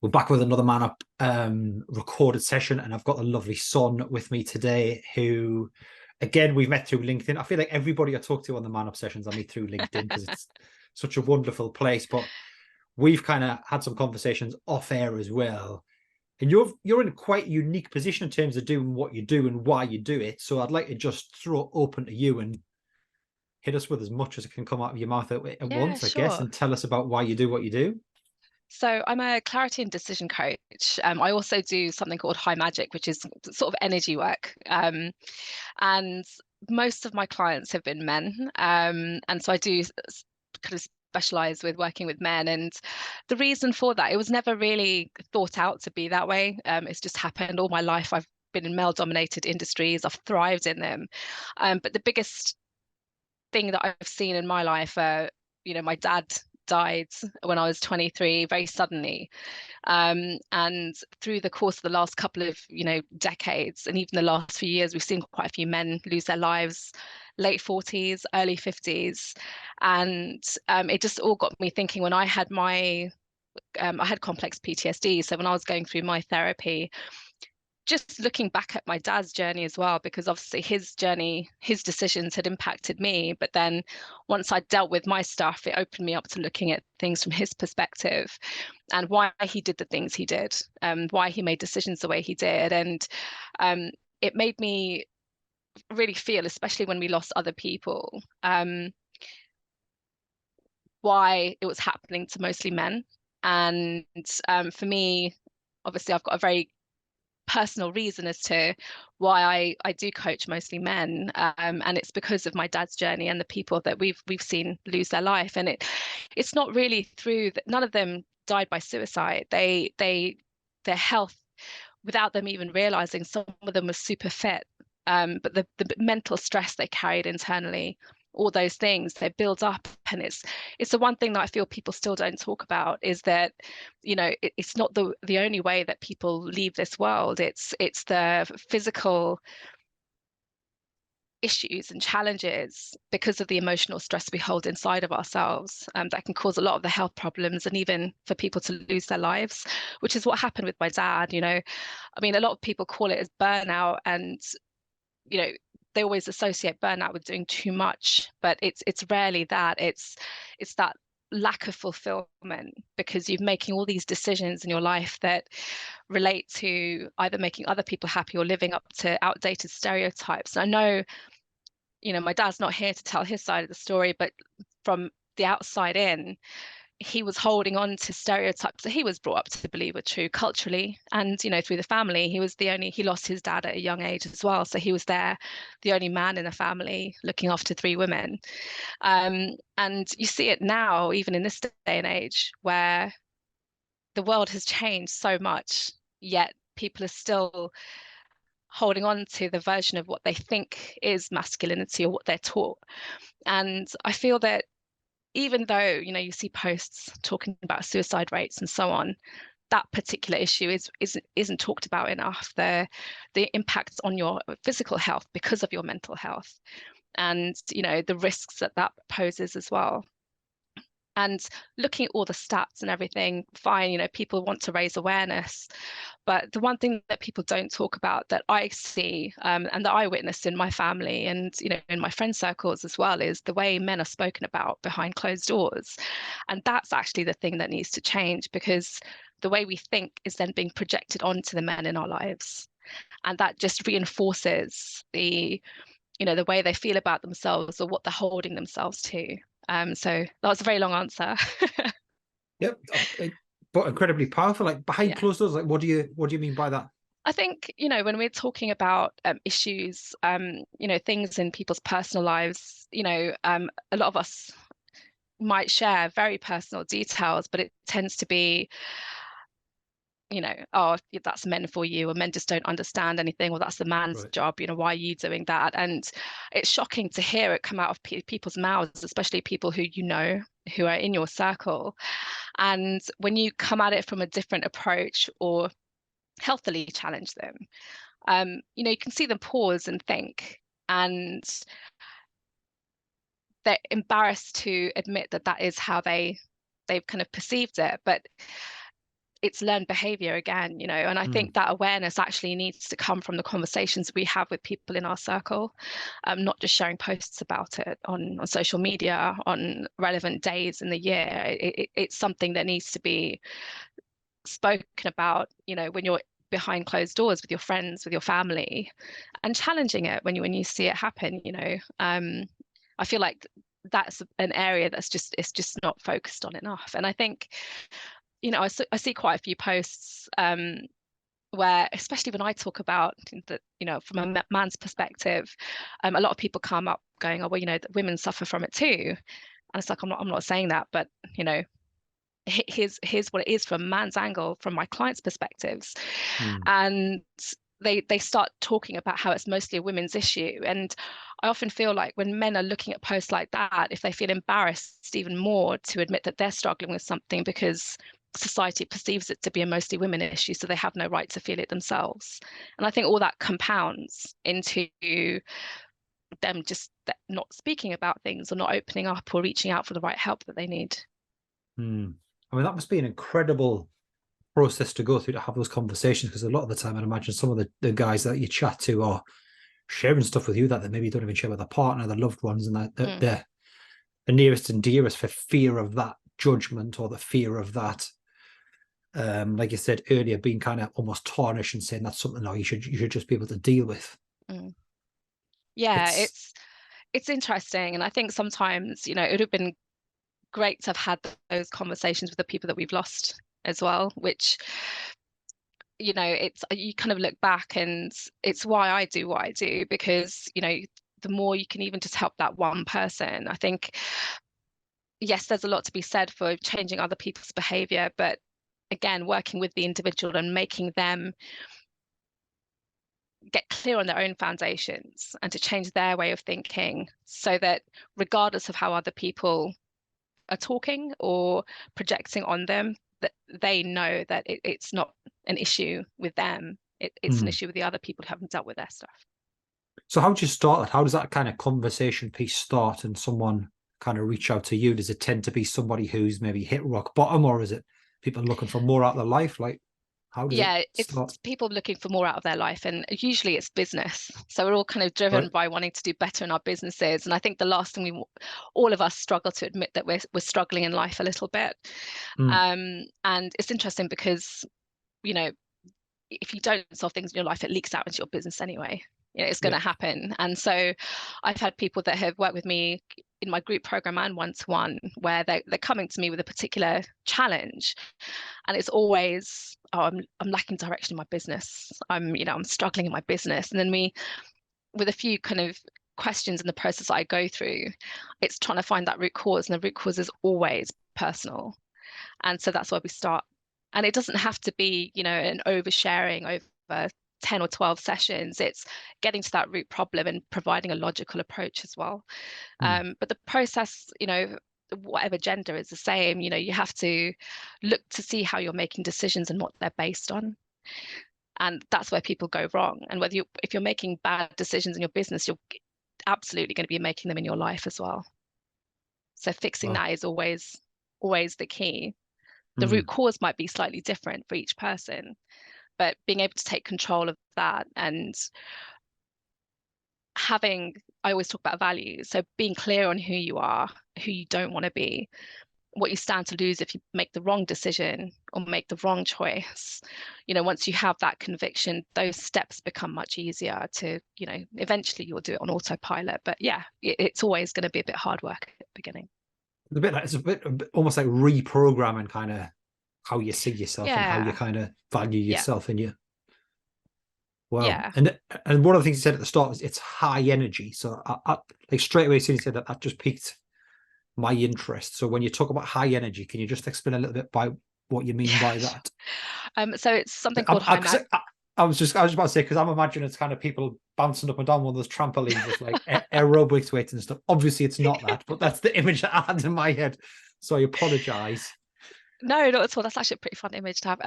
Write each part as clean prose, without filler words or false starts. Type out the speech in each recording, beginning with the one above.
We're back with another Man Up recorded session, and I've got the lovely Son with me today, who, again, we've met through LinkedIn. I feel like everybody I talk to on the Man Up sessions, I meet through LinkedIn because it's such a wonderful place. But we've kind of had some conversations off air as well. And you're in a quite unique position in terms of doing what you do and why you do it. So I'd like to just throw it open to you and hit us with as much as it can come out of your mouth at Yeah, once, I guess, sure. and tell us about why you do what you do. So I'm a clarity and decision coach. I also do something called high magic, which is sort of energy work. And most of my clients have been men. And so I do kind of specialize with working with men. And the reason for that, it was never really thought out to be that way. It's just happened all my life. I've been in male dominated industries. I've thrived in them. But the biggest thing that I've seen in my life, my dad died when I was 23 very suddenly. And through the course of the last couple of, decades, and even the last few years, we've seen quite a few men lose their lives, late 40s, early 50s. And it just all got me thinking when I had complex PTSD. So when I was going through my therapy, just looking back at my dad's journey as well, because obviously his journey, his decisions had impacted me. But then once I dealt with my stuff, it opened me up to looking at things from his perspective and why he did the things he did, why he made decisions the way he did. And it made me really feel, especially when we lost other people, why it was happening to mostly men. And for me, obviously, I've got a very personal reason as to why I do coach mostly men, and it's because of my dad's journey and the people that we've seen lose their life. And it's not really through that. None of them died by suicide. Their health, without them even realizing, some of them were super fit, but the mental stress they carried internally, all those things, they build up. And it's the one thing that I feel people still don't talk about, is that it's not the only way that people leave this world. It's the physical issues and challenges because of the emotional stress we hold inside of ourselves, that can cause a lot of the health problems, and even for people to lose their lives, which is what happened with my dad. I mean, a lot of people call it as burnout, and you know they always associate burnout with doing too much, but it's rarely that. It's that lack of fulfillment because you're making all these decisions in your life that relate to either making other people happy or living up to outdated stereotypes. And I know, my dad's not here to tell his side of the story, but from the outside in, he was holding on to stereotypes that he was brought up to believe were true culturally. And, through the family, he lost his dad at a young age as well. So he was the only man in the family looking after three women. And you see it now, even in this day and age, where the world has changed so much, yet people are still holding on to the version of what they think is masculinity or what they're taught. And I feel that even though, you see posts talking about suicide rates and so on, that particular issue isn't talked about enough. The impacts on your physical health because of your mental health, and the risks that poses as well. And looking at all the stats and everything, fine, people want to raise awareness. But the one thing that people don't talk about, that I see, and that I witnessed in my family and, in my friend circles as well, is the way men are spoken about behind closed doors. And that's actually the thing that needs to change, because the way we think is then being projected onto the men in our lives. And that just reinforces the way they feel about themselves or what they're holding themselves to. So that was a very long answer. Yep, but incredibly powerful. Like behind Yeah. closed doors, like what do you mean by that? I think, when we're talking about issues, things in people's personal lives, a lot of us might share very personal details, but it tends to be, oh, that's men for you, or men just don't understand anything, or that's the man's Right. job, why are you doing that? And it's shocking to hear it come out of people's mouths, especially people who are in your circle. And when you come at it from a different approach or healthily challenge them, you can see them pause and think, and they're embarrassed to admit that that is how they've kind of perceived it. But it's learned behavior again, and I think that awareness actually needs to come from the conversations we have with people in our circle, not just sharing posts about it on social media on relevant days in the year. It's something that needs to be spoken about, when you're behind closed doors with your friends, with your family, and challenging it when you see it happen. I feel like that's an area that's just not focused on enough. And I think, I see quite a few posts where, especially when I talk about that, from a man's perspective, a lot of people come up going, oh, well, that women suffer from it too. And it's like, I'm not saying that, but here's what it is from a man's angle, from my clients' perspectives. And they start talking about how it's mostly a women's issue. And I often feel like when men are looking at posts like that, if they feel embarrassed even more to admit that they're struggling with something because society perceives it to be a mostly women issue, so they have no right to feel it themselves. And I think all that compounds into them just not speaking about things, or not opening up, or reaching out for the right help that they need. I mean, that must be an incredible process to go through, to have those conversations, because a lot of the time I'd imagine some of the guys that you chat to are sharing stuff with you that they maybe don't even share with their partner, their loved ones, and that they're the nearest and dearest, for fear of that judgment, or the fear of that, like you said earlier, being kind of almost tarnished, and saying that's something you should just be able to deal with. Yeah, it's interesting. And I think sometimes, it would have been great to have had those conversations with the people that we've lost as well, which, it's, you kind of look back, and it's why I do what I do, because, the more you can even just help that one person. I think, yes, there's a lot to be said for changing other people's behavior, but again, working with the individual and making them get clear on their own foundations, and to change their way of thinking, so that regardless of how other people are talking or projecting on them, that they know that it's not an issue with them, it's an issue with the other people who haven't dealt with their stuff. So how do you start that? How does that kind of conversation piece start, and someone kind of reach out to you? Does it tend to be somebody who's maybe hit rock bottom, or is it people looking for more out of their life? Like, how does it start? It's people looking for more out of their life, and usually it's business. So we're all kind of driven by wanting to do better in our businesses. And I think the last thing all of us struggle to admit that we're struggling in life a little bit. And it's interesting because, if you don't solve things in your life, it leaks out into your business anyway. It's going to happen. And so I've had people that have worked with me in my group program and one-to-one, where they're coming to me with a particular challenge, and it's always, oh, I'm lacking direction in my business. I'm struggling in my business. And then with a few kind of questions in the process that I go through, it's trying to find that root cause, and the root cause is always personal. And so that's where we start. And it doesn't have to be, an oversharing over 10 or 12 sessions. It's getting to that root problem and providing a logical approach as well. But the process, whatever gender, is the same. You have to look to see how you're making decisions and what they're based on. And that's where people go wrong. And if you're making bad decisions in your business, you're absolutely going to be making them in your life as well. So fixing that is always the key. The root cause might be slightly different for each person, but being able to take control of that, and I always talk about values. So being clear on who you are, who you don't want to be, what you stand to lose if you make the wrong decision or make the wrong choice. Once you have that conviction, those steps become much easier to, eventually you'll do it on autopilot. But yeah, it's always going to be a bit hard work at the beginning. It's a bit almost like reprogramming kind of how you see yourself and how you kind of value yourself. And wow. Yeah. And one of the things you said at the start is it's high energy. So I like straight away, as soon as you said that just piqued my interest. So when you talk about high energy, can you just explain a little bit by what you mean by that? So it's something called high mag. I was just about to say, because I'm imagining it's kind of people bouncing up and down one of those trampolines with like aerobics weights and stuff. Obviously, it's not that, but that's the image that I had in my head. So I apologize. No, not at all. That's actually a pretty fun image to have.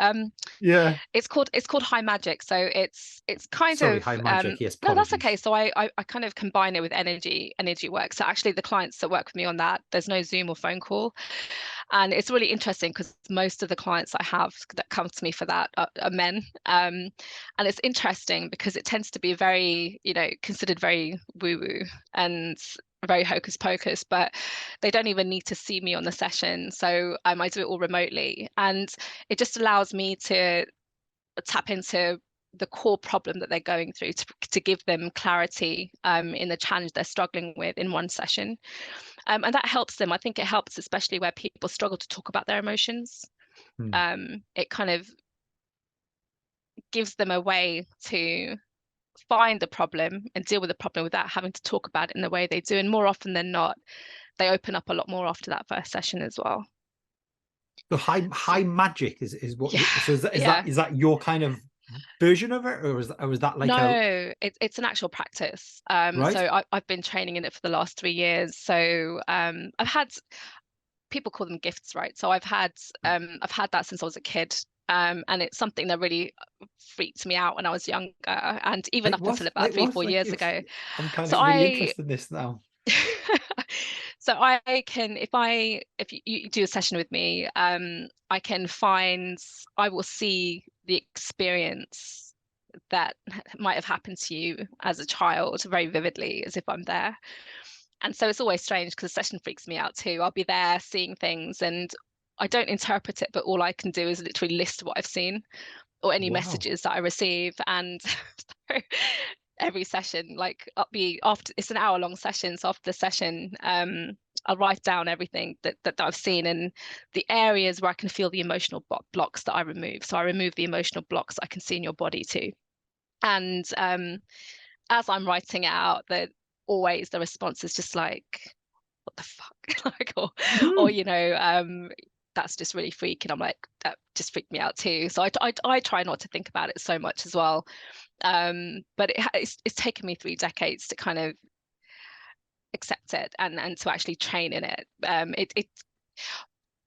Yeah. It's called high magic. So it's kind Sorry, of high magic. Yes, no, that's okay. apologies. So I kind of combine it with energy work. So actually the clients that work with me on that, there's no Zoom or phone call. And it's really interesting because most of the clients I have that come to me for that are men. And it's interesting because it tends to be very, considered very woo-woo and very hocus pocus, but they don't even need to see me on the session. So I do it all remotely. And it just allows me to tap into the core problem that they're going through to give them clarity in the challenge they're struggling with in one session. And that helps them. I think it helps, especially where people struggle to talk about their emotions. Hmm. It kind of gives them a way to find the problem and deal with the problem without having to talk about it in the way they do. And more often than not, they open up a lot more after that first session as well. So So, high magic is what. yeah, So yeah. is that your kind of version of it, or is that like a No, it's an actual practice. right? So I've been training in it for the last 3 years. So I've had people call them gifts, right? So I've had that since I was a kid. And it's something that really freaked me out when I was younger, and even up until about Like three, what? four Like years if ago. I'm kind So of really I interested in this now. so I can, if you do a session with me, I will see the experience that might have happened to you as a child very vividly, as if I'm there. And so it's always strange because the session freaks me out too. I'll be there seeing things and I don't interpret it, but all I can do is literally list what I've seen or any Wow. messages that I receive. And every session, like I'll be after, it's an hour long session. So after the session, I'll write down everything that I've seen and the areas where I can feel the emotional blocks that I remove. So I remove the emotional blocks I can see in your body too. And as I'm writing it out, that always the response is just like, what the fuck? Like, or Mm. that's just really freaking. I'm like, that just freaked me out too. So I try not to think about it so much as well. But it's taken me 3 decades to kind of accept it and to actually train in it. I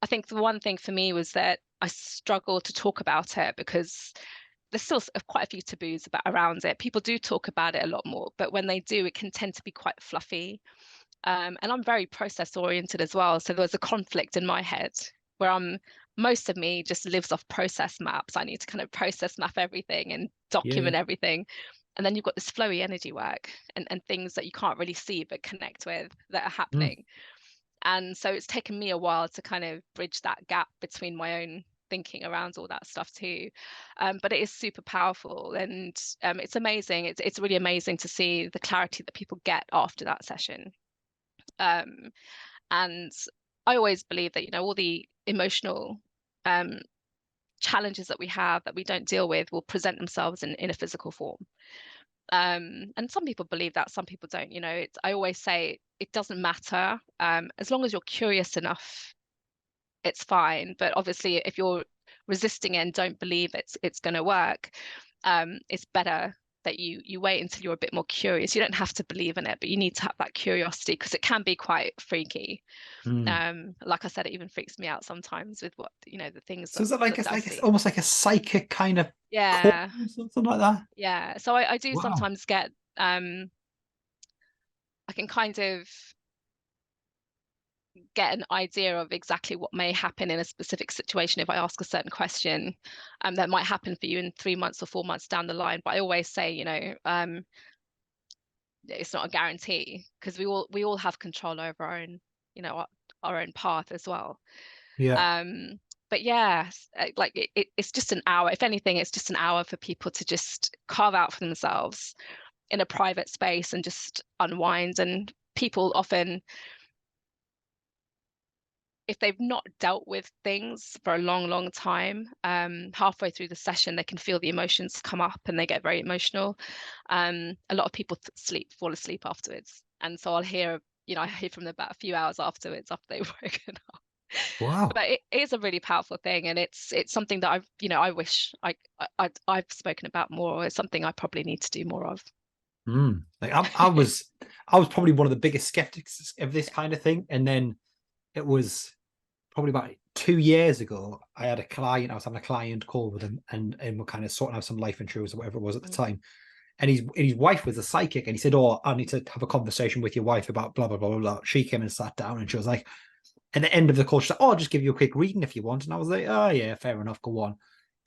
think the one thing for me was that I struggle to talk about it because there's still quite a few taboos around it. People do talk about it a lot more, but when they do, it can tend to be quite fluffy. And I'm very process oriented as well. So there's a conflict in my head where most of me just lives off process maps. I need to kind of process map everything and Yeah. document everything. And then you've got this flowy energy work and things that you can't really see but connect with that are Mm. happening. And so it's taken me a while to kind of bridge that gap between my own thinking around all that stuff too. But it is super powerful and it's amazing. It's really amazing to see the clarity that people get after that session. Um, and I always believe that, all the emotional um, challenges that we have that we don't deal with will present themselves in a physical form. And some people believe that, some people don't. I always say it doesn't matter as long as you're curious enough, it's fine. But obviously, if you're resisting it and don't believe it's going to work, it's better that you wait until you're a bit more curious. You don't have to believe in it, but you need to have that curiosity because it can be quite freaky. Mm. Like I said, it even freaks me out sometimes with what the things So is that that I it's see. almost like a psychic kind of call Yeah, or something like that? yeah. So I do Wow. sometimes get I can kind of get an idea of exactly what may happen in a specific situation if I ask a certain question that might happen for you in 3 months or 4 months down the line. But I always say, it's not a guarantee because we all have control over our own, our own path as well. Yeah. But yeah, like it's just an hour. If anything, it's just an hour for people to just carve out for themselves in a private space and just unwind. And people often, if they've not dealt with things for a long, long time, halfway through the session, they can feel the emotions come up and they get very emotional. A lot of people fall asleep afterwards. And so I hear from them about a few hours afterwards after they've woken up. Wow. But it is a really powerful thing. And it's something that I wish I've spoken about more. It's something I probably need to do more of. Mm. Like I was probably one of the biggest skeptics of this kind of thing, and then it was probably about 2 years ago, I had a client, I was having a client call with him, and we're kind of sorting out some life insurance or whatever it was at the Mm. time. And his wife was a psychic, and he said, "Oh, I need to have a conversation with your wife about blah blah blah blah blah." She came and sat down, and she was like, at the end of the call, she's like, "Oh, I'll just give you a quick reading if you want." And I was like, "Oh yeah, fair enough, go on."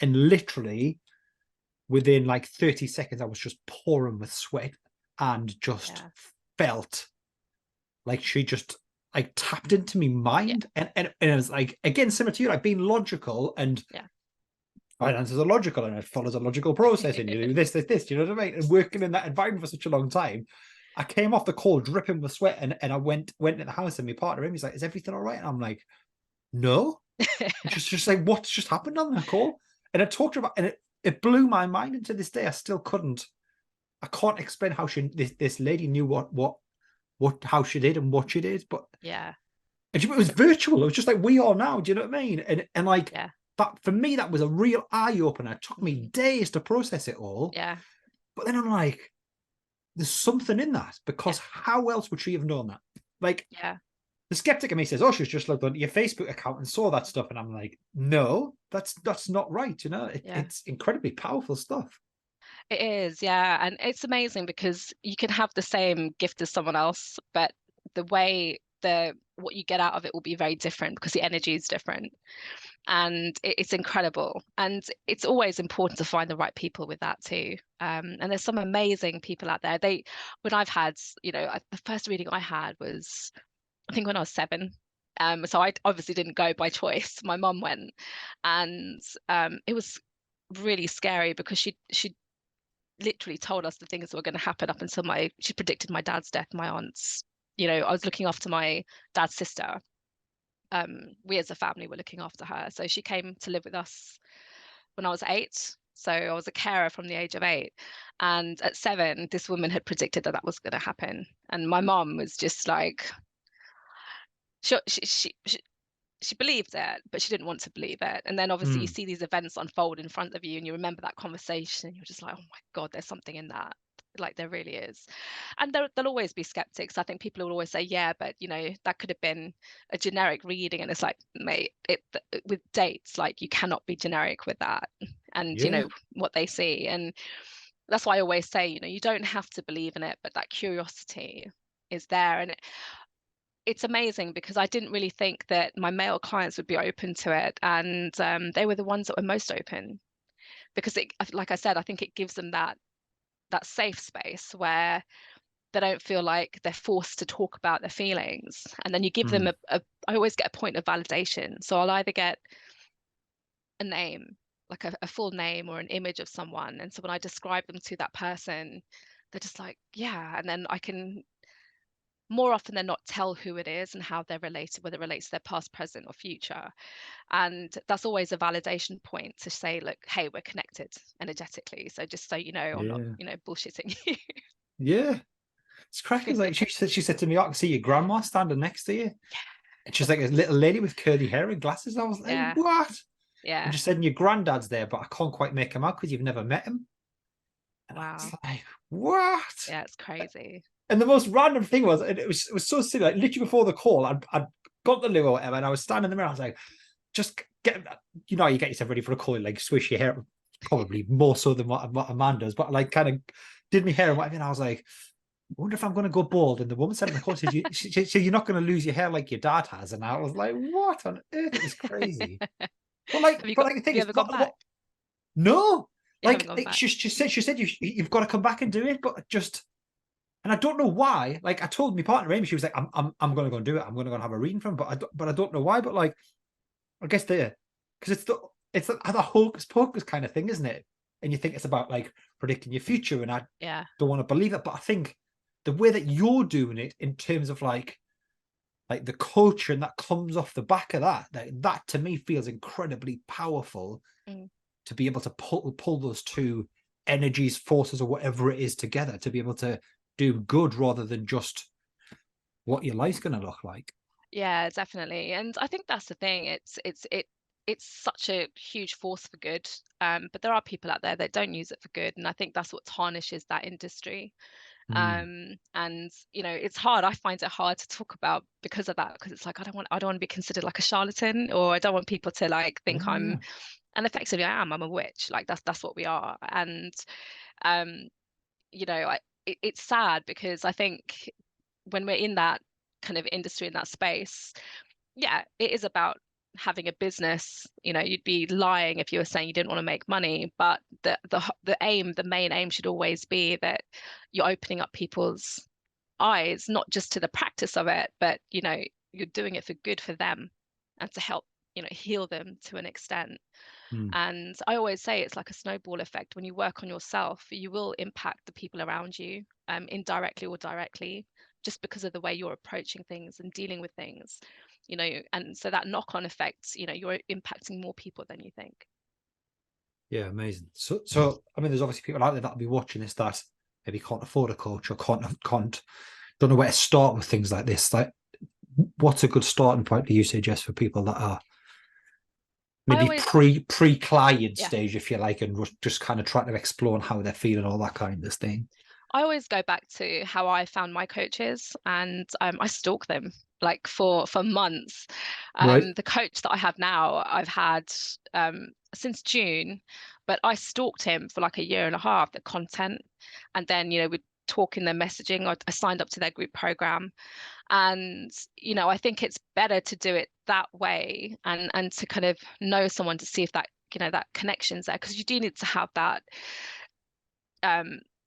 And literally within like 30 seconds, I was just pouring with sweat and just Yeah. felt like she just like tapped into me Yeah. mind. And it was like, again, similar to you, like being logical, and Yeah. finances are logical, and it follows a logical process, and you do this, you know what I mean? And working in that environment for such a long time, I came off the call dripping with sweat, and I went in the house, and my partner, Amy's like, "Is everything all right?" And I'm like, "No." Just like, what's just happened on the call? And I talked about, and it blew my mind. And to this day, I still I can't explain how this lady knew how she did and what she did, but Yeah. it was virtual. It was just like we are now. Do you know what I mean? And like Yeah. that for me, that was a real eye opener. It took me Mm. days to process it all, Yeah. but then I'm like, there's something in that, Yeah. because how else would she have known that? Like, Yeah. the skeptic in me says, "Oh, she's just looked on your Facebook account and saw that stuff," and I'm like, "No, that's not right." You know, Yeah. it's incredibly powerful stuff. It is, yeah. And it's amazing because you can have the same gift as someone else, but the way the what you get out of it will be very different because the energy is different. And it's incredible. And it's always important to find the right people with that too. And there's some amazing people out there. When I've had, the first reading I had was, I think when I was 7. So I obviously didn't go by choice. My mum went, and it was really scary because she literally told us the things that were going to happen up until she predicted my dad's death, my aunt's. I was looking after my dad's sister. We as a family were looking after her. So she came to live with us when I was 8. So I was a carer from the age of 8. And at 7, this woman had predicted that that was going to happen. And my mom was just like, she believed it, but she didn't want to believe it. And then obviously you Mm, see these events unfold in front of you and you remember that conversation. You're just like, oh my God, there's something in that. Like there really is. And there'll always be skeptics. I think people will always say, yeah, but that could have been a generic reading. And it's like, mate, with dates, like you cannot be generic with that. And yeah, what they see. And that's why I always say, you don't have to believe in it, but that curiosity is there. And it's amazing because I didn't really think that my male clients would be open to it, and they were the ones that were most open because like I said, I think it gives them that safe space where they don't feel like they're forced to talk about their feelings, and then you give them mm, I always get a point of validation, so I'll either get a name, like a full name or an image of someone, and so when I describe them to that person, they're just like, yeah, and then I can more often than not tell who it is and how they're related, whether it relates to their past, present, or future. And that's always a validation point to say, look, hey, we're connected energetically. So just so you know, I'm not, yeah, bullshitting you. yeah. It's cracking. Like she said to me, "I can see your grandma standing next to you," and she's like a little lady with curly hair and glasses. I was like, Yeah. "What?" And Yeah. she said, "And your granddad's there, but I can't quite make him out because you've never met him." And I was Wow. like, "What?" Yeah, it's crazy. And the most random thing was, and it was so silly. Like literally before the call, I'd got the loo or whatever, and I was standing in the mirror. I was like, "Just get, you get yourself ready for a call, like swish your hair, probably more so than what a man does." But like, kind of did my hair and whatever. And I was like, "I wonder if I'm going to go bald." And the woman said in the call, said, "You're not going to lose your hair like your dad has." And I was like, "What on earth?" It was crazy. But like, the Have thing you is, ever gone not back? what. No, You haven't gone like back. she said you've got to come back and do it, but just. And I don't know why. Like I told my partner Amy, she was like, "I'm going to go and do it. I'm going to go and have a reading from." But I don't know why. But like, I guess because it's the hocus pocus kind of thing, isn't it? And you think it's about like predicting your future, and I Yeah. don't want to believe it. But I think the way that you're doing it in terms of like the culture and that comes off the back of that to me feels incredibly powerful Mm. to be able to pull those two energies, forces, or whatever it is together to be able to do good rather than just what your life's going to look like. Yeah, definitely. And I think that's the thing. It's such a huge force for good. But there are people out there that don't use it for good. And I think that's what tarnishes that industry. And it's hard. I find it hard to talk about because of that, because it's like I don't want to be considered like a charlatan, or I don't want people to like think Yeah. and effectively I'm a witch. Like that's what we are. And um it's sad, because I think when we're in that kind of industry, in that space, yeah, it is about having a business. You'd be lying if you were saying you didn't want to make money, but the main aim should always be that you're opening up people's eyes, not just to the practice of it, but you're doing it for good for them, and to help heal them to an extent. Mm. And I always say it's like a snowball effect. When you work on yourself, you will impact the people around you, indirectly or directly, just because of the way you're approaching things and dealing with things, and so that knock-on effect, you're impacting more people than you think. Yeah, amazing. So I mean, there's obviously people out there that'll be watching this that maybe can't afford a coach, or can't don't know where to start with things like this. Like, what's a good starting point do you suggest for people that are I maybe always pre-client Yeah. stage, if you like, and just kind of trying to explore how they're feeling, all that kind of thing? I always go back to how I found my coaches, and I stalk them like for months. Right. The coach that I have now, I've had since June, but I stalked him for like a year and a half, the content, and then we'd talk in their messaging. I signed up to their group program, and I think it's better to do it that way, and to kind of know someone to see if that that connection's there, because you do need to have that.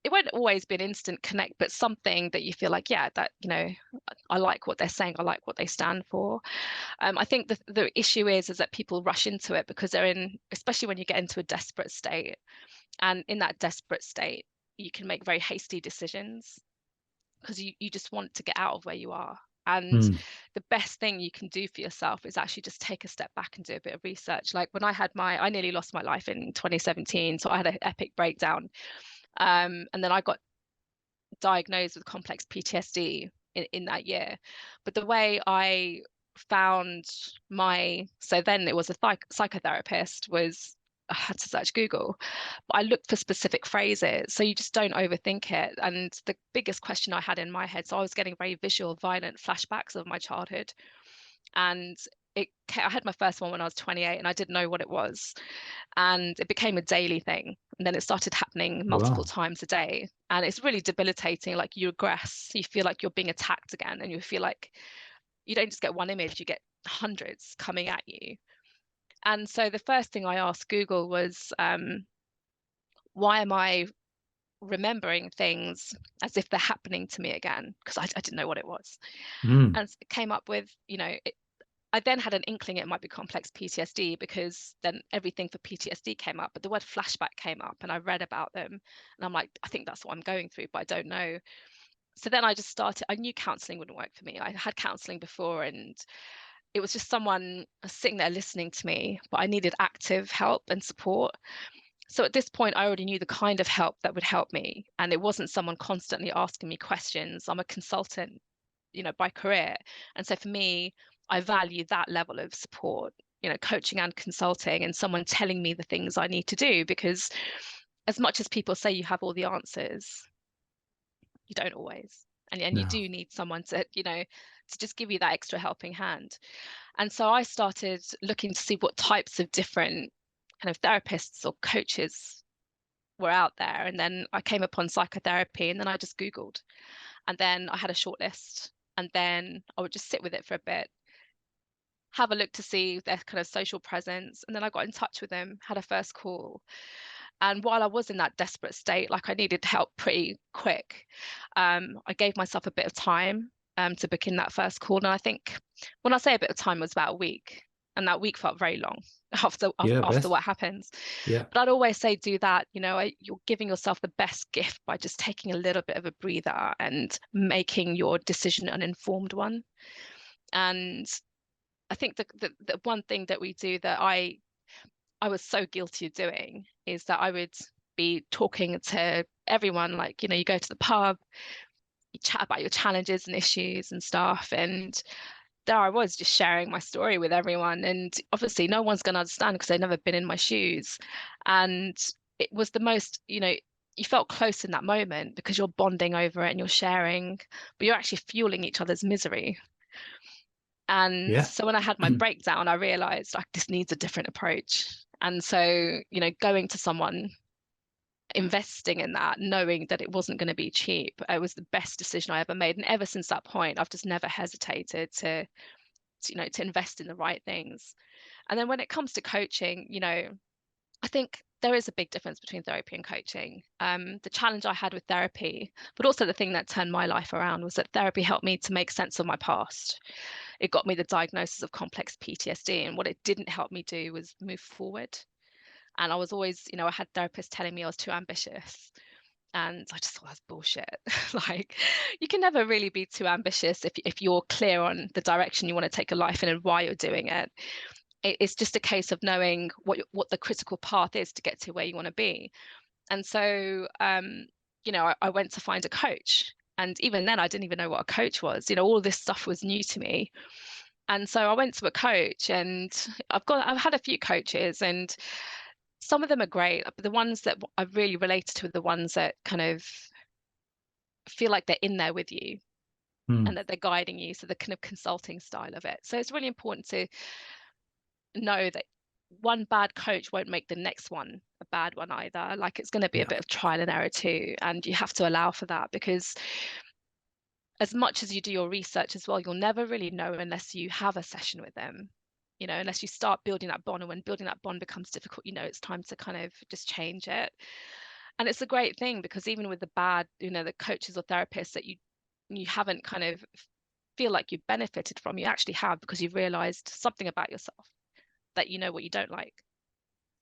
It won't always be an instant connect, but something that you feel like, yeah, that I like what they're saying, I like what they stand for. I think the issue is that people rush into it because they're in, especially when you get into a desperate state, and in that desperate state you can make very hasty decisions, because you just want to get out of where you are. And Mm. the best thing you can do for yourself is actually just take a step back and do a bit of research. Like when I nearly lost my life in 2017, so I had an epic breakdown, and then I got diagnosed with complex PTSD in that year. But the way I found so then it was a psychotherapist, was I had to search Google, but I looked for specific phrases. So you just don't overthink it. And the biggest question I had in my head, so I was getting very visual, violent flashbacks of my childhood. And I had my first one when I was 28, and I didn't know what it was. And it became a daily thing. And then it started happening multiple Wow. times a day. And it's really debilitating. Like you regress, you feel like you're being attacked again, and you feel like you don't just get one image, you get hundreds coming at you. And so the first thing I asked Google was, why am I remembering things as if they're happening to me again? Because I didn't know what it was. Mm. And it came up with, I then had an inkling it might be complex PTSD, because then everything for PTSD came up, but the word flashback came up, and I read about them, and I'm like, I think that's what I'm going through, but I don't know. So then I just started. I knew counseling wouldn't work for me. I had counseling before, and it was just someone sitting there listening to me, but I needed active help and support. So at this point, I already knew the kind of help that would help me, and it wasn't someone constantly asking me questions. I'm a consultant, by career. And so for me, I value that level of support, coaching and consulting, and someone telling me the things I need to do, because as much as people say you have all the answers, you don't always. And you No. do need someone to, to just give you that extra helping hand. And so I started looking to see what types of different kind of therapists or coaches were out there. And then I came upon psychotherapy, and then I just Googled, and then I had a short list, and then I would just sit with it for a bit, have a look to see their kind of social presence, and then I got in touch with them, had a first call. And while I was in that desperate state, like I needed help pretty quick, I gave myself a bit of time to book in that first call. And I think when I say a bit of time, it was about a week, and that week felt very long Yeah, after Beth. what happens. Yeah. But I'd always say do that. You're giving yourself the best gift by just taking a little bit of a breather and making your decision an informed one. And I think the one thing that we do that I was so guilty of doing is that I would be talking to everyone, like, you go to the pub, you chat about your challenges and issues and stuff. And there I was just sharing my story with everyone. And obviously no one's going to understand because they've never been in my shoes. And it was the most, you felt close in that moment because you're bonding over it and you're sharing, but you're actually fueling each other's misery. And Yeah. so when I had my breakdown, I realized like this needs a different approach. And so, going to someone, investing in that, knowing that it wasn't going to be cheap, it was the best decision I ever made. And ever since that point, I've just never hesitated to invest in the right things. And then when it comes to coaching, I think there is a big difference between therapy and coaching. The challenge I had with therapy, but also the thing that turned my life around, was that therapy helped me to make sense of my past. It got me the diagnosis of complex PTSD, and what it didn't help me do was move forward. And I was always, I had therapists telling me I was too ambitious. And I just thought that's bullshit. Like, you can never really be too ambitious if you're clear on the direction you want to take a life in and why you're doing it. It's just a case of knowing what the critical path is to get to where you want to be. And so, I went to find a coach. And even then, I didn't even know what a coach was. All this stuff was new to me. And so I went to a coach, and I've had a few coaches, and some of them are great, but the ones that I've really related to are the ones that kind of feel like they're in there with you and that they're guiding you. So the kind of consulting style of it. So it's really important to know that one bad coach won't make the next one a bad one either. Like, it's going to be a bit of trial and error too. And you have to allow for that, because as much as you do your research as well, you'll never really know unless you have a session with them. Unless you start building that bond, and when building that bond becomes difficult, it's time to kind of just change it. And it's a great thing, because even with the bad, the coaches or therapists that you haven't kind of feel like you've benefited from, you actually have, because you've realized something about yourself, that you know what you don't like.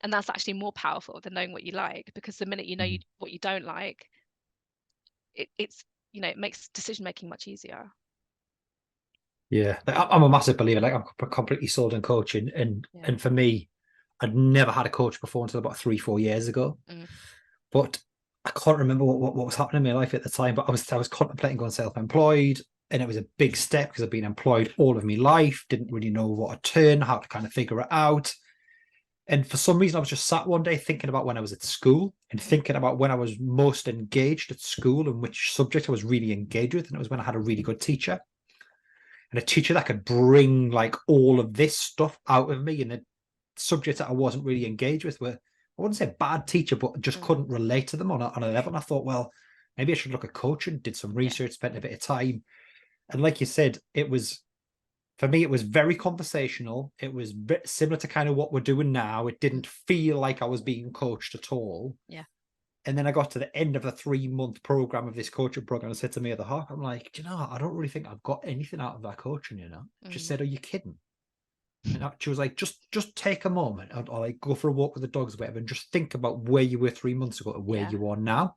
And that's actually more powerful than knowing what you like, because the minute you know what you don't like, it makes decision making much easier. Yeah, like, I'm a massive believer. Like, I'm completely sold on coaching, and for me, I'd never had a coach before until about 3-4 years ago. But I can't remember what was happening in my life at the time. But I was contemplating going self-employed, and it was a big step because I've been employed all of my life. Didn't really know what to turn, how to kind of figure it out. And for some reason, I was just sat one day thinking about when I was at school, and thinking about when I was most engaged at school and which subject I was really engaged with. And it was when I had a really good teacher, and a teacher that could bring like all of this stuff out of me. And the subjects that I wasn't really engaged with were, I wouldn't say bad teacher, but just couldn't relate to them on a level. And I thought, well, maybe I should look at coaching. Did some research, spent a bit of time. And like you said, for me, it was very conversational. It was similar to kind of what we're doing now. It didn't feel like I was being coached at all. Yeah. And then I got to the end of a 3-month program of this coaching program, and said to me at the heart, I'm like, do you know, I don't really think I've got anything out of that coaching, Just said, are you kidding? And she was like, just take a moment, or like go for a walk with the dogs or whatever, and just think about where you were 3 months ago to where you are now.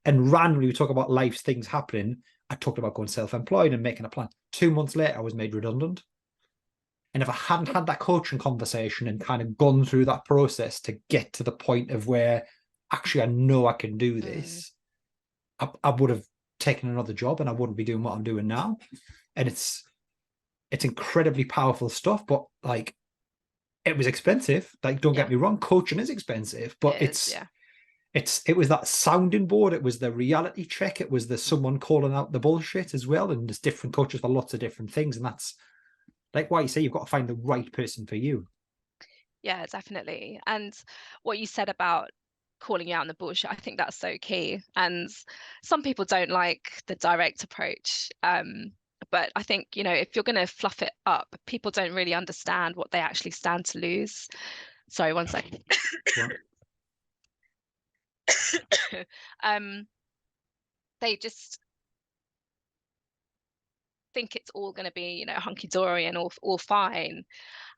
And randomly, we talk about life's things happening. I talked about going self-employed and making a plan. 2 months later, I was made redundant. And if I hadn't had that coaching conversation and kind of gone through that process to get to the point of where actually I know I can do this, I would have taken another job, and I wouldn't be doing what I'm doing now. And it's incredibly powerful stuff, but like, it was expensive. Like, don't get me wrong, coaching is expensive, but it was that sounding board. It was the reality check. It was the someone calling out the bullshit as well. And there's different coaches for lots of different things. And that's like why you say you've got to find the right person for you. Yeah, definitely. And what you said about calling you out on the bullshit, I think that's so key. And some people don't like the direct approach. But I think, if you're going to fluff it up, people don't really understand what they actually stand to lose. Sorry, one second. They just think it's all going to be, hunky-dory and all fine.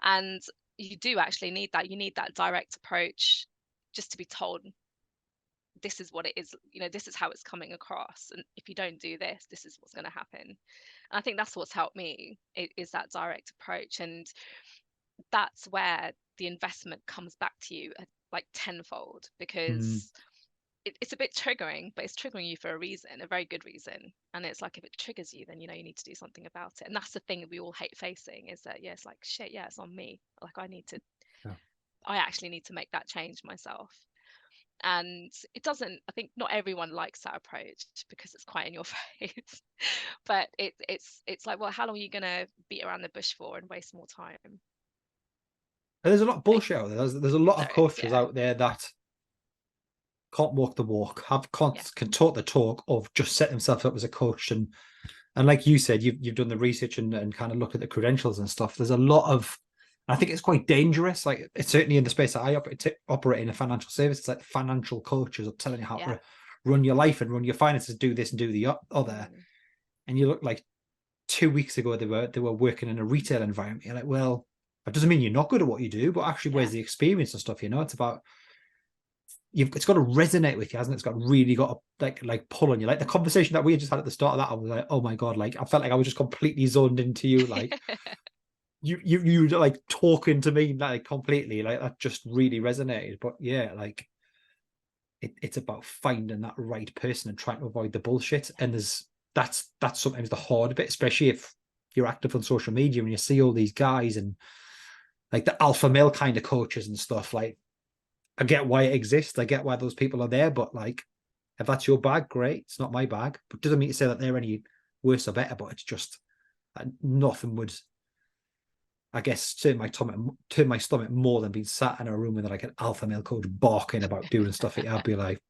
And you do actually need that. You need that direct approach, just to be told, this is what it is, this is how it's coming across. And if you don't do this, this is what's going to happen. And I think that's what's helped me, is that direct approach. And that's where the investment comes back to you like tenfold, because it's a bit triggering, but it's triggering you for a reason, a very good reason. And it's like, if it triggers you, then you need to do something about it. And that's the thing that we all hate facing, is that it's like, shit, it's on me. Like, I actually need to make that change myself. And it doesn't, I think not everyone likes that approach because it's quite in your face. But it's like, well, how long are you gonna beat around the bush for and waste more time? And there's a lot of Like, bullshit out there. There's a lot of there is, coaches yeah. out there that can't walk the walk, Yeah. can talk the talk of just set themselves up as a coach. And like you said, you've done the research and kind of looked at the credentials and stuff. There's a lot of, I think it's quite dangerous. Like it's certainly in the space that I operate in a financial service. It's like financial coaches are telling you how Yeah. to run your life and run your finances, do this and do the other. Mm. And you look like 2 weeks ago they were working in a retail environment. You're like, well, that doesn't mean you're not good at what you do, but actually, Yeah. where's the experience and stuff? It's about it's got to resonate with you, hasn't it? It's got really got to like pull on you. Like the conversation that we just had at the start of that, I was like, oh my god, like I felt like I was just completely zoned into you. Like you like talking to me like completely. Like that just really resonated. But yeah, like it's about finding that right person and trying to avoid the bullshit. And that's sometimes the hard bit, especially if you're active on social media and you see all these guys and like the alpha male kind of coaches and stuff. Like I get why it exists. I get why those people are there, but like if that's your bag, great. It's not my bag. But doesn't mean to say that they're any worse or better. But it's just nothing would, I guess, turn my stomach more than being sat in a room with like an alpha male coach barking about doing stuff. I'd be like,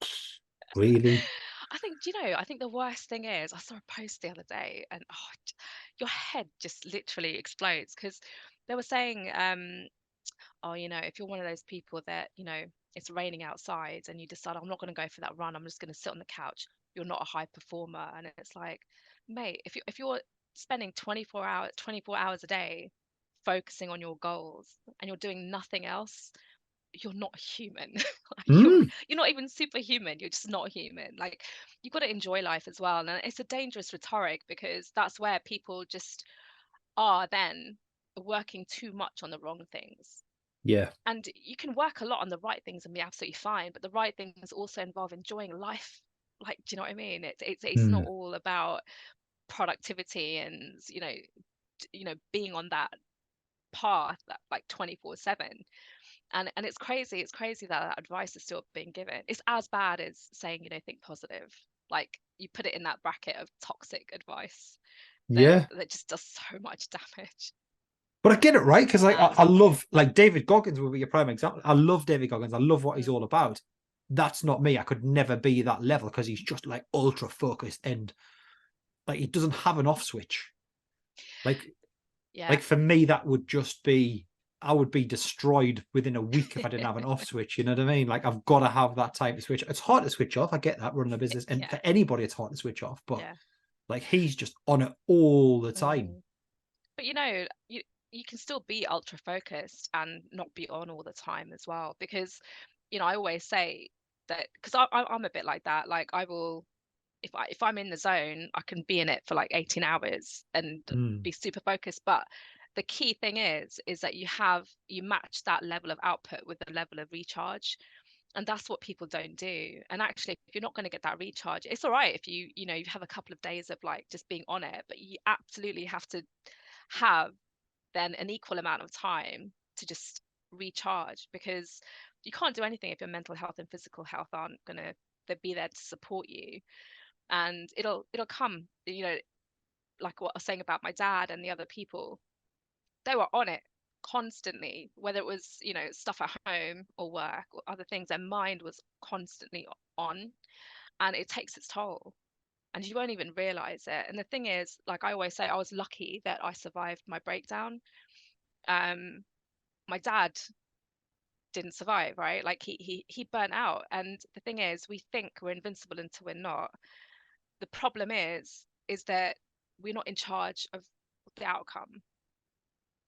really? I think, do you know, I think the worst thing is I saw a post the other day and your head just literally explodes because they were saying, oh, if you're one of those people that, it's raining outside and you decide, I'm not going to go for that run, I'm just going to sit on the couch, you're not a high performer. And it's like, mate, if you're spending 24 hours a day focusing on your goals and you're doing nothing else, you're not human. Like Mm, you're not even superhuman, you're just not human. Like you've got to enjoy life as well. And it's a dangerous rhetoric because that's where people just are then working too much on the wrong things. yeah. And you can work a lot on the right things and be absolutely fine, but the right things also involve enjoying life. Like, do you know what I mean? It's not Mm, all about productivity and being on that path that like 24/7. And it's crazy that that advice is still being given. It's as bad as saying, think positive. Like you put it in that bracket of toxic advice that yeah. that just does so much damage. But I get it right because like I Um, love like David Goggins will be a prime example. I love David Goggins. I love what he's mm, all about. That's not me. I could never be that level because he's just like ultra focused and like he doesn't have an off switch. Like yeah. like for me, that would just be I would be destroyed within a week if I didn't have an off switch. You know what I mean? Like I've got to have that time to switch. It's hard to switch off. I get that running a business, and Yeah. for anybody, it's hard to switch off. But Yeah. like he's just on it all the time. Mm. But you can still be ultra focused and not be on all the time as well because I always say that because I'm a bit like that. Like I will, if I'm in the zone, I can be in it for like 18 hours and Mm, be super focused. But the key thing is that you match that level of output with the level of recharge. And that's what people don't do. And actually, if you're not going to get that recharge, it's all right if you have a couple of days of like just being on it, but you absolutely have to have then an equal amount of time to just recharge because you can't do anything if your mental health and physical health aren't going to be there to support you. And it'll come, like what I was saying about my dad and the other people, they were on it constantly, whether it was stuff at home or work or other things. Their mind was constantly on, and it takes its toll and you won't even realize it. And the thing is, like I always say, I was lucky that I survived my breakdown. My dad didn't survive, right? Like he burnt out. And the thing is, we think we're invincible until we're not. The problem is that we're not in charge of the outcome.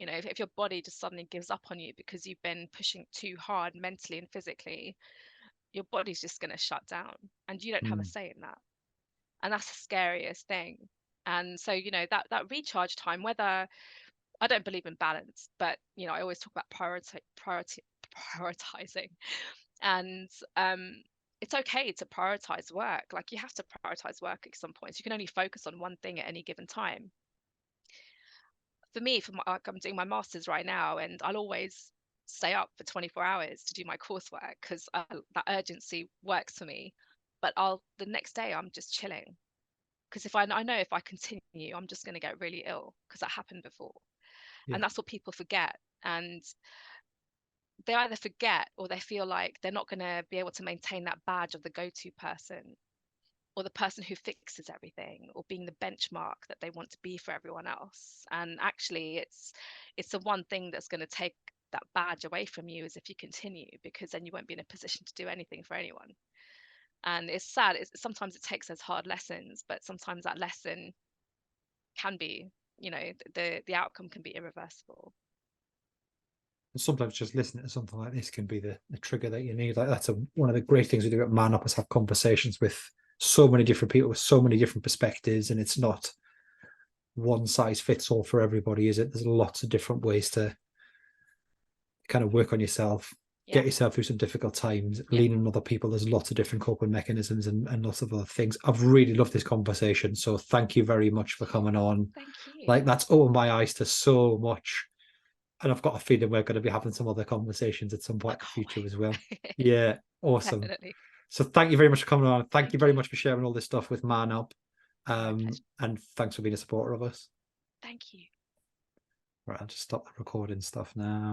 If your body just suddenly gives up on you because you've been pushing too hard mentally and physically, your body's just going to shut down and you don't have a mm, say in that. And that's the scariest thing. And so that recharge time, whether I don't believe in balance, but I always talk about prioritizing. And it's okay to prioritize work. Like you have to prioritize work at some points. You can only focus on one thing at any given time. For me, like I'm doing my master's right now, and I'll always stay up for 24 hours to do my coursework because that urgency works for me. But the next day I'm just chilling, because if I know if I continue, I'm just going to get really ill, because that happened before. Yeah. And that's what people forget. And they either forget, or they feel like they're not going to be able to maintain that badge of the go-to person, or the person who fixes everything, or being the benchmark that they want to be for everyone else. And actually it's the one thing that's going to take that badge away from you, is if you continue, because then you won't be in a position to do anything for anyone. And it's sad, sometimes it takes us hard lessons, but sometimes that lesson can be, the outcome can be irreversible. And sometimes just listening to something like this can be the trigger that you need. Like, that's one of the great things we do at MANUP, is have conversations with so many different people with so many different perspectives, and it's not one size fits all for everybody, is it? There's lots of different ways to kind of work on yourself, get yourself through some difficult times, lean on other people. There's lots of different coping mechanisms and lots of other things. I've really loved this conversation, so thank you very much for coming on. Thank you. Like, that's opened my eyes to so much, and I've got a feeling we're going to be having some other converstions at some point in the future as well. Yeah, awesome. Definitely. So thank you very much for coming on. Thank you very much for sharing all this stuff with MANUP. And thanks for being a supporter of us. Thank you. Right, I'll just stop the recording stuff now.